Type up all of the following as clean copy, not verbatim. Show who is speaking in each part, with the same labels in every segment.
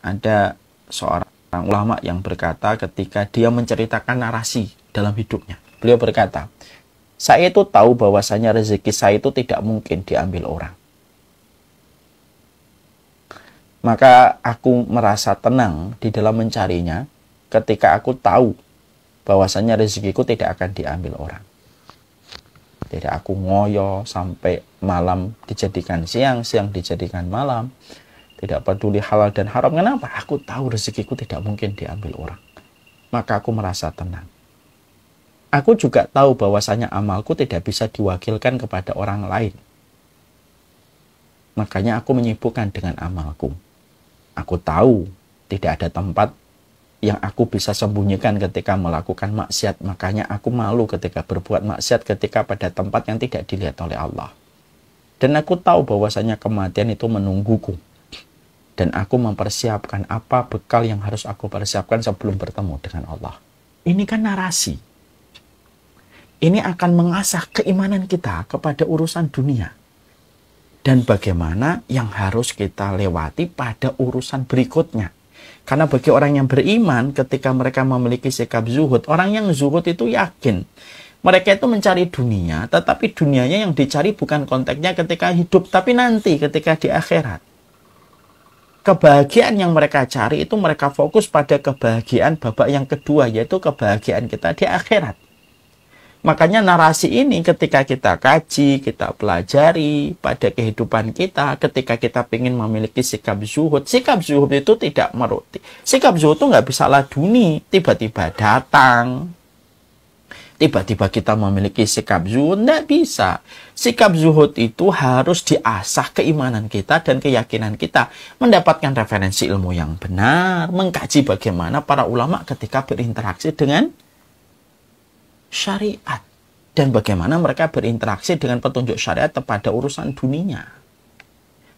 Speaker 1: ada seorang ulama yang berkata ketika dia menceritakan narasi dalam hidupnya. Beliau berkata, saya itu tahu bahwasanya rezeki saya itu tidak mungkin diambil orang. Maka aku merasa tenang di dalam mencarinya ketika aku tahu bahwasanya rezekiku tidak akan diambil orang. Tidak aku ngoyo sampai malam dijadikan siang, siang dijadikan malam. Tidak peduli halal dan haram. Kenapa? Aku tahu rezekiku tidak mungkin diambil orang. Maka aku merasa tenang. Aku juga tahu bahwasanya amalku tidak bisa diwakilkan kepada orang lain. Makanya aku menyibukkan dengan amalku. Aku tahu tidak ada tempat yang aku bisa sembunyikan ketika melakukan maksiat. Makanya aku malu ketika berbuat maksiat ketika pada tempat yang tidak dilihat oleh Allah. Dan aku tahu bahwasanya kematian itu menungguku. Dan aku mempersiapkan apa bekal yang harus aku persiapkan sebelum bertemu dengan Allah. Ini kan narasi. Ini akan mengasah keimanan kita kepada urusan dunia. Dan bagaimana yang harus kita lewati pada urusan berikutnya. Karena bagi orang yang beriman, ketika mereka memiliki sikap zuhud, orang yang zuhud itu yakin. Mereka itu mencari dunia, tetapi dunianya yang dicari bukan konteksnya ketika hidup, tapi nanti ketika di akhirat. Kebahagiaan yang mereka cari itu mereka fokus pada kebahagiaan babak yang kedua, yaitu kebahagiaan kita di akhirat. Makanya narasi ini ketika kita kaji, kita pelajari pada kehidupan kita, ketika kita ingin memiliki sikap zuhud itu tidak meruti. Sikap zuhud itu nggak bisa laduni, tiba-tiba datang. Tiba-tiba kita memiliki sikap zuhud, nggak bisa. Sikap zuhud itu harus diasah keimanan kita dan keyakinan kita. Mendapatkan referensi ilmu yang benar, mengkaji bagaimana para ulama ketika berinteraksi dengan syariat dan bagaimana mereka berinteraksi dengan petunjuk syariat pada urusan dunia.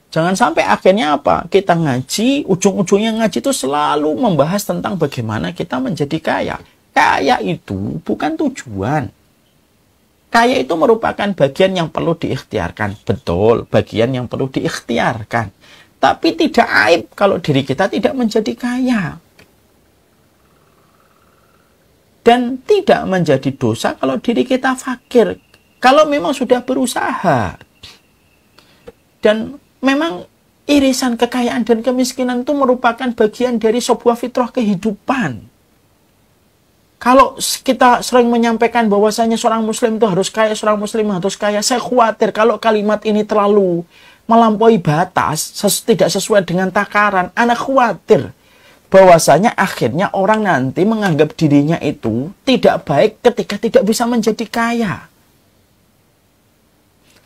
Speaker 1: Jangan sampai akhirnya apa? Kita ngaji, ujung-ujungnya ngaji itu selalu membahas tentang bagaimana kita menjadi kaya. Kaya itu bukan tujuan. Kaya itu merupakan bagian yang perlu diikhtiarkan. Betul, bagian yang perlu diikhtiarkan. Tapi tidak aib kalau diri kita tidak menjadi kaya. Dan tidak menjadi dosa kalau diri kita fakir. Kalau memang sudah berusaha. Dan memang irisan kekayaan dan kemiskinan itu merupakan bagian dari sebuah fitrah kehidupan. Kalau kita sering menyampaikan bahwasanya seorang muslim itu harus kaya, seorang muslim harus kaya, saya khawatir kalau kalimat ini terlalu melampaui batas, tidak sesuai dengan takaran, anak khawatir bahwasanya akhirnya orang nanti menganggap dirinya itu tidak baik ketika tidak bisa menjadi kaya.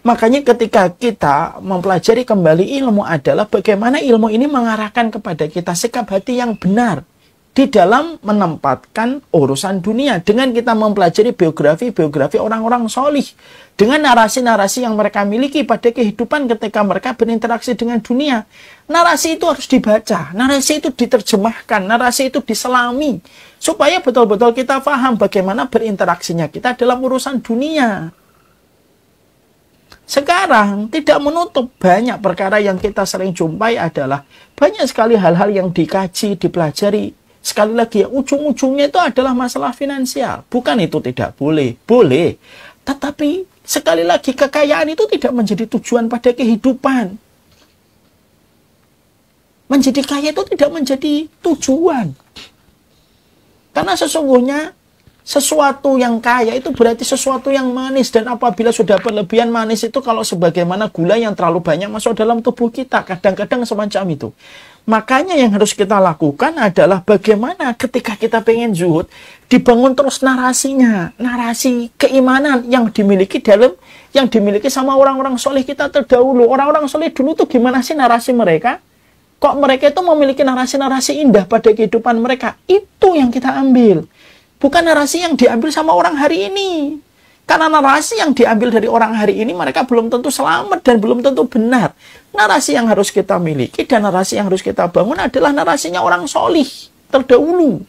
Speaker 1: Makanya ketika kita mempelajari kembali ilmu adalah bagaimana ilmu ini mengarahkan kepada kita sikap hati yang benar di dalam menempatkan urusan dunia. Dengan kita mempelajari biografi orang-orang solih, dengan narasi-narasi yang mereka miliki pada kehidupan ketika mereka berinteraksi dengan dunia. Narasi itu harus dibaca, narasi itu diterjemahkan, narasi itu diselami, supaya betul-betul kita paham bagaimana berinteraksinya kita dalam urusan dunia. Sekarang tidak menutup banyak perkara yang kita sering jumpai adalah banyak sekali hal-hal yang dikaji, dipelajari. Sekali lagi ya, ujung-ujungnya itu adalah masalah finansial. Bukan itu tidak boleh. Boleh. Tetapi sekali lagi kekayaan itu tidak menjadi tujuan pada kehidupan. Menjadi kaya itu tidak menjadi tujuan. Karena sesungguhnya sesuatu yang kaya itu berarti sesuatu yang manis. Dan apabila sudah berlebihan manis itu kalau sebagaimana gula yang terlalu banyak masuk dalam tubuh kita. Kadang-kadang semacam itu. Makanya yang harus kita lakukan adalah bagaimana ketika kita pengen zuhud, dibangun terus narasinya. Narasi keimanan yang dimiliki sama orang-orang soleh kita terdahulu. Orang-orang soleh dulu tuh gimana sih narasi mereka? Kok mereka itu memiliki narasi-narasi indah pada kehidupan mereka? Itu yang kita ambil. Bukan narasi yang diambil sama orang hari ini. Karena narasi yang diambil dari orang hari ini mereka belum tentu selamat dan belum tentu benar. Narasi yang harus kita miliki dan narasi yang harus kita bangun adalah narasinya orang solih terdahulu.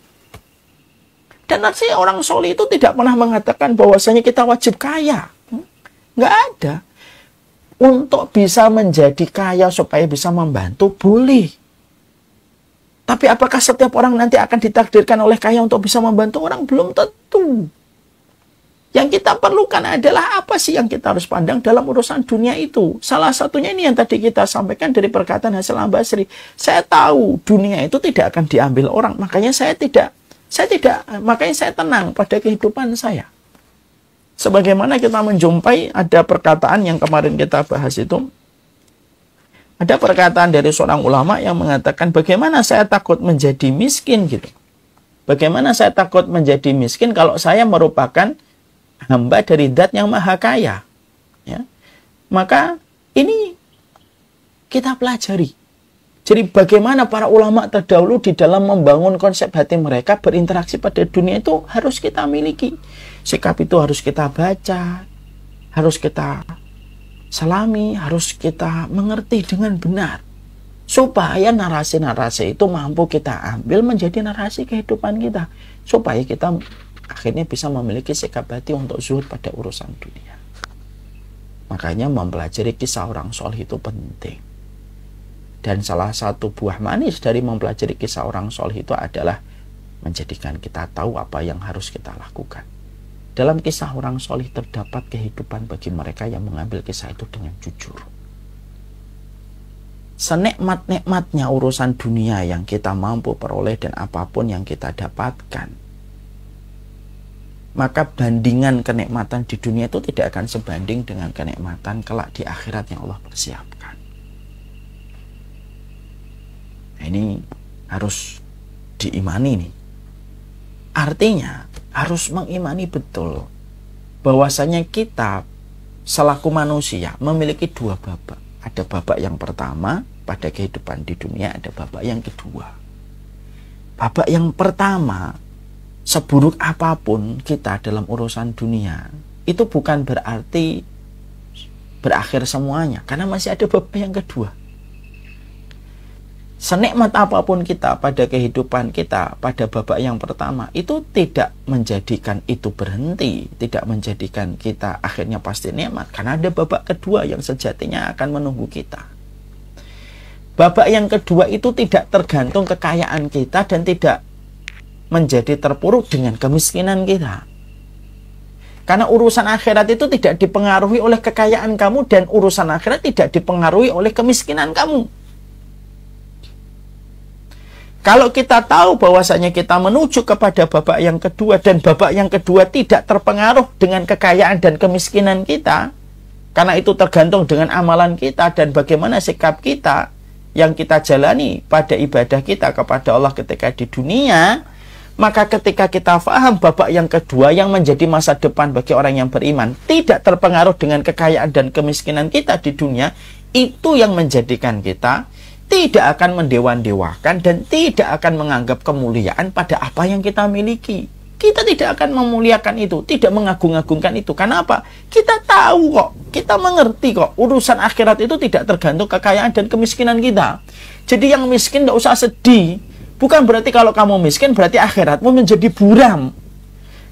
Speaker 1: Dan narasi orang solih itu tidak pernah mengatakan bahwasanya kita wajib kaya. Nggak ada. Untuk bisa menjadi kaya supaya bisa membantu boleh. Tapi apakah setiap orang nanti akan ditakdirkan oleh kaya untuk bisa membantu orang? Belum tentu. Yang kita perlukan adalah apa sih yang kita harus pandang dalam urusan dunia itu. Salah satunya ini yang tadi kita sampaikan dari perkataan Hasan al-Basri. Saya tahu dunia itu tidak akan diambil orang, makanya makanya saya tenang pada kehidupan saya. Sebagaimana kita menjumpai ada perkataan yang kemarin kita bahas itu. Ada perkataan dari seorang ulama yang mengatakan, bagaimana saya takut menjadi miskin gitu. Bagaimana saya takut menjadi miskin kalau saya merupakan hamba dari Zat yang maha kaya. Ya. Maka ini kita pelajari. Jadi bagaimana para ulama terdahulu di dalam membangun konsep hati mereka berinteraksi pada dunia itu harus kita miliki. Sikap itu harus kita baca, harus kita salami, harus kita mengerti dengan benar. Supaya narasi-narasi itu mampu kita ambil menjadi narasi kehidupan kita. Supaya kita akhirnya bisa memiliki sikap hati untuk zuhud pada urusan dunia. Makanya mempelajari kisah orang soleh itu penting. Dan salah satu buah manis dari mempelajari kisah orang soleh itu adalah menjadikan kita tahu apa yang harus kita lakukan. Dalam kisah orang soleh terdapat kehidupan bagi mereka yang mengambil kisah itu dengan jujur. Senikmat-nikmatnya urusan dunia yang kita mampu peroleh dan apapun yang kita dapatkan, maka bandingan kenikmatan di dunia itu tidak akan sebanding dengan kenikmatan kelak di akhirat yang Allah persiapkan. Nah, ini harus diimani nih. Artinya harus mengimani betul bahwasanya kita selaku manusia memiliki dua babak. Ada babak yang pertama pada kehidupan di dunia, ada babak yang kedua. Babak yang pertama, seburuk apapun kita dalam urusan dunia, itu bukan berarti berakhir semuanya, karena masih ada babak yang kedua. Senikmat apapun kita pada kehidupan kita pada babak yang pertama, itu tidak menjadikan itu berhenti, tidak menjadikan kita akhirnya pasti nikmat, karena ada babak kedua yang sejatinya akan menunggu kita. Babak yang kedua itu tidak tergantung kekayaan kita dan tidak menjadi terpuruk dengan kemiskinan kita. Karena urusan akhirat itu tidak dipengaruhi oleh kekayaan kamu, dan urusan akhirat tidak dipengaruhi oleh kemiskinan kamu. Kalau kita tahu bahwasanya kita menuju kepada babak yang kedua, dan babak yang kedua tidak terpengaruh dengan kekayaan dan kemiskinan kita, karena itu tergantung dengan amalan kita dan bagaimana sikap kita yang kita jalani pada ibadah kita kepada Allah ketika di dunia, maka ketika kita faham babak yang kedua yang menjadi masa depan bagi orang yang beriman tidak terpengaruh dengan kekayaan dan kemiskinan kita di dunia, itu yang menjadikan kita tidak akan mendewa-dewakan dan tidak akan menganggap kemuliaan pada apa yang kita miliki. Kita tidak akan memuliakan itu, tidak mengagung-agungkan itu. Kenapa? Kita tahu kok, kita mengerti kok, urusan akhirat itu tidak tergantung kekayaan dan kemiskinan kita. Jadi yang miskin tidak usah sedih. Bukan berarti kalau kamu miskin berarti akhiratmu menjadi buram.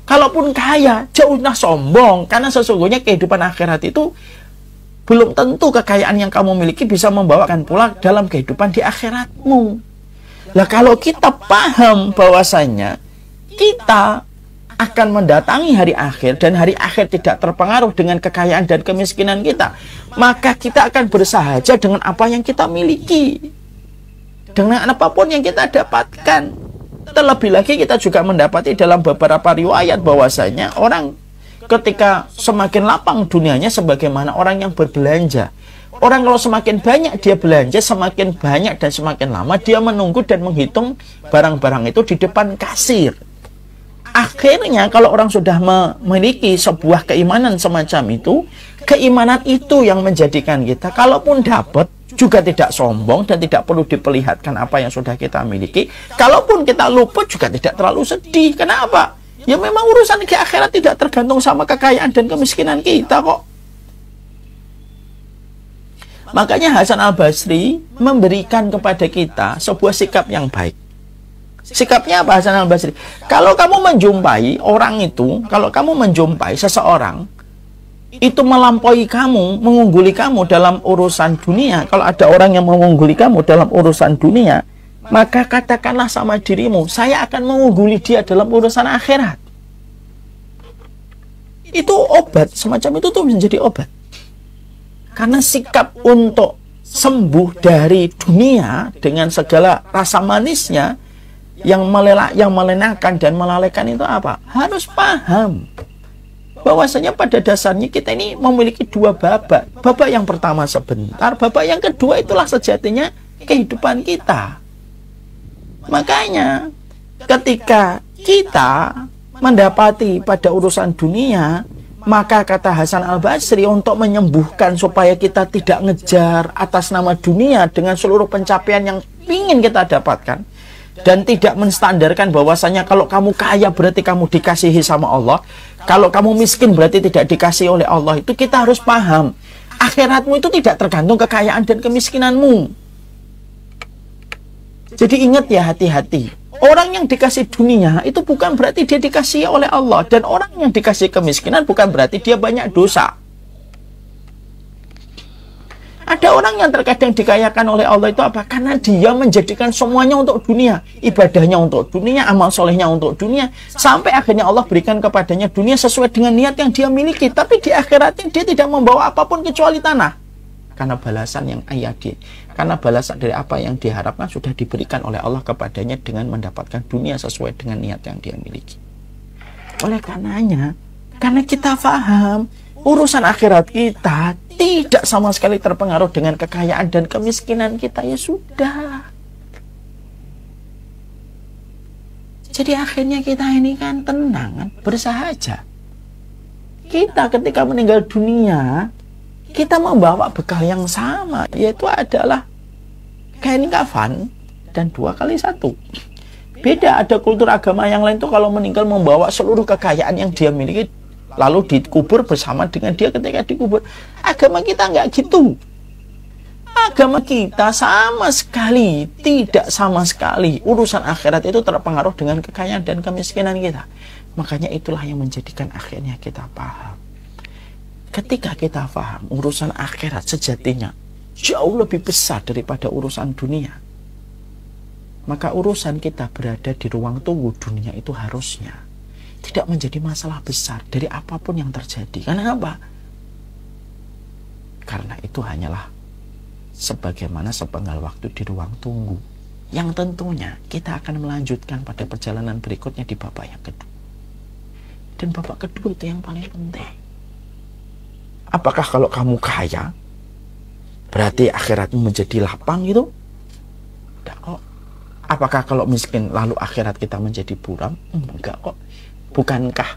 Speaker 1: Kalaupun kaya, jauhlah sombong, karena sesungguhnya kehidupan akhirat itu belum tentu kekayaan yang kamu miliki bisa membawakan pula dalam kehidupan di akhiratmu. Nah, kalau kita paham bahwasanya kita akan mendatangi hari akhir dan hari akhir tidak terpengaruh dengan kekayaan dan kemiskinan kita, maka kita akan bersahaja dengan apa yang kita miliki, dengan apapun yang kita dapatkan. Terlebih lagi kita juga mendapati dalam beberapa riwayat bahwasanya orang ketika semakin lapang dunianya sebagaimana orang yang berbelanja. Orang kalau semakin banyak dia belanja, semakin banyak dan semakin lama dia menunggu dan menghitung barang-barang itu di depan kasir. Akhirnya kalau orang sudah memiliki sebuah keimanan semacam itu, keimanan itu yang menjadikan kita kalaupun dapat juga tidak sombong dan tidak perlu diperlihatkan apa yang sudah kita miliki. Kalaupun kita luput juga tidak terlalu sedih. Kenapa? Ya memang urusan ke akhirat tidak tergantung sama kekayaan dan kemiskinan kita kok. Makanya Hasan al-Basri memberikan kepada kita sebuah sikap yang baik. Sikapnya apa Hasan al-Basri? Kalau kamu menjumpai orang itu, kalau kamu menjumpai seseorang itu melampaui kamu, mengungguli kamu dalam urusan dunia, kalau ada orang yang mengungguli kamu dalam urusan dunia, maka katakanlah sama dirimu, saya akan mengungguli dia dalam urusan akhirat. Itu obat, semacam itu tuh menjadi obat. Karena sikap untuk sembuh dari dunia dengan segala rasa manisnya yang melenakan dan melalaikan itu apa? Harus paham bahwasanya pada dasarnya kita ini memiliki dua babak. Babak yang pertama sebentar, babak yang kedua itulah sejatinya kehidupan kita. Makanya ketika kita mendapati pada urusan dunia, maka kata Hasan Al-Basri, untuk menyembuhkan supaya kita tidak ngejar atas nama dunia dengan seluruh pencapaian yang ingin kita dapatkan, dan tidak menstandarkan bahwasanya kalau kamu kaya berarti kamu dikasihi sama Allah, kalau kamu miskin berarti tidak dikasihi oleh Allah. Itu kita harus paham, akhiratmu itu tidak tergantung kekayaan dan kemiskinanmu. Jadi ingat ya, hati-hati. Orang yang dikasih dunia itu bukan berarti dia dikasihi oleh Allah, dan orang yang dikasih kemiskinan bukan berarti dia banyak dosa. Ada orang yang terkadang dikayakan oleh Allah itu apa? Karena dia menjadikan semuanya untuk dunia, ibadahnya untuk dunia, amal solehnya untuk dunia, sampai akhirnya Allah berikan kepadanya dunia sesuai dengan niat yang dia miliki, tapi di akhiratnya dia tidak membawa apapun kecuali tanah. Karena balasan yang karena balasan dari apa yang diharapkan sudah diberikan oleh Allah kepadanya dengan mendapatkan dunia sesuai dengan niat yang dia miliki. Oleh karenanya, karena kita paham urusan akhirat kita tidak sama sekali terpengaruh dengan kekayaan dan kemiskinan kita, ya sudah. Jadi akhirnya kita ini kan tenang, kan? Bersahaja. Kita ketika meninggal dunia, kita membawa bekal yang sama, yaitu adalah kain kafan dan 2x1. Beda, ada kultur agama yang lain tuh kalau meninggal membawa seluruh kekayaan yang dia miliki lalu dikubur bersama dengan dia ketika dikubur. Agama kita nggak gitu. Agama kita sama sekali tidak sama sekali urusan akhirat itu terpengaruh dengan kekayaan dan kemiskinan kita. Makanya itulah yang menjadikan akhirnya kita paham. Ketika kita paham urusan akhirat sejatinya jauh lebih besar daripada urusan dunia, maka urusan kita berada di ruang tunggu dunia itu harusnya tidak menjadi masalah besar dari apapun yang terjadi. Karena apa? Karena itu hanyalah sebagaimana sepenggal waktu di ruang tunggu, yang tentunya kita akan melanjutkan pada perjalanan berikutnya di babak yang kedua. Dan babak kedua itu yang paling penting. Apakah kalau kamu kaya berarti akhiratmu menjadi lapang gitu? Enggak kok. Apakah kalau miskin lalu akhirat kita menjadi buram? Enggak kok. Bukankah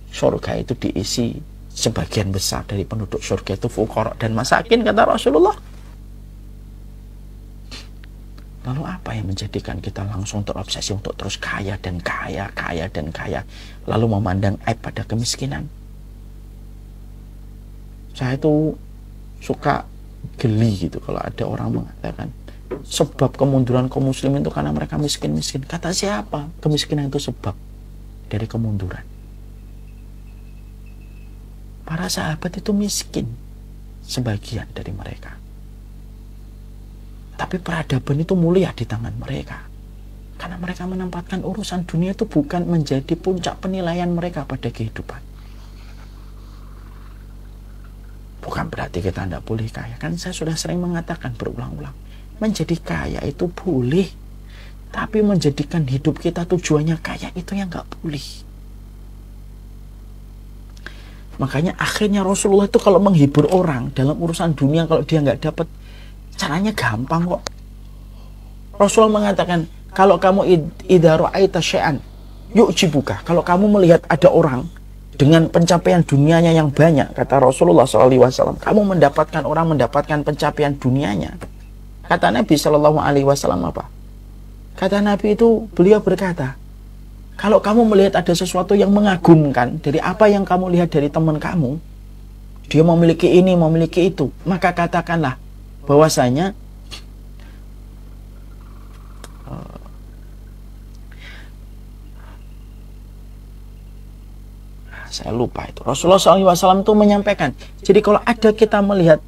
Speaker 1: surga itu diisi sebagian besar dari penduduk surga itu fuqara dan masakin, kata Rasulullah? Lalu apa yang menjadikan kita langsung terobsesi untuk terus kaya dan kaya, kaya dan kaya, lalu memandang aib pada kemiskinan? Saya itu suka geli gitu kalau ada orang mengatakan sebab kemunduran kaum muslimin itu karena mereka miskin-miskin. Kata siapa? Kemiskinan itu sebab dari kemunduran. Para sahabat itu miskin, sebagian dari mereka. Tapi peradaban itu mulia di tangan mereka. Karena mereka menempatkan urusan dunia itu bukan menjadi puncak penilaian mereka pada kehidupan. Bukan berarti kita tidak boleh kaya. Kan saya sudah sering mengatakan berulang-ulang, menjadi kaya itu boleh, tapi menjadikan hidup kita tujuannya kaya itu yang nggak boleh. Makanya akhirnya Rasulullah itu kalau menghibur orang dalam urusan dunia, kalau dia nggak dapat, caranya gampang kok. Rasulullah mengatakan, kalau kamu idza ra'aita syai'an yu'jibuka, kalau kamu melihat ada orang dengan pencapaian dunianya yang banyak, kata Rasulullah SAW, kamu mendapatkan orang mendapatkan pencapaian dunianya. Kata Nabi SAW apa? Kata Nabi itu, beliau berkata, kalau kamu melihat ada sesuatu yang mengagumkan dari apa yang kamu lihat dari teman kamu, dia memiliki ini, memiliki itu, maka katakanlah bahwasanya saya lupa itu. Rasulullah SAW itu menyampaikan, jadi kalau ada kita melihat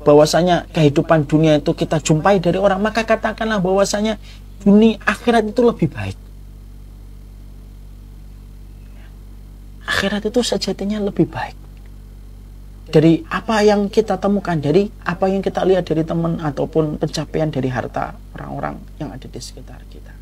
Speaker 1: bahwasanya kehidupan dunia itu kita jumpai dari orang, maka katakanlah bahwasanya dunia akhirat itu lebih baik. Akhirat itu sejatinya lebih baik dari apa yang kita temukan, dari apa yang kita lihat dari teman ataupun pencapaian dari harta orang-orang yang ada di sekitar kita.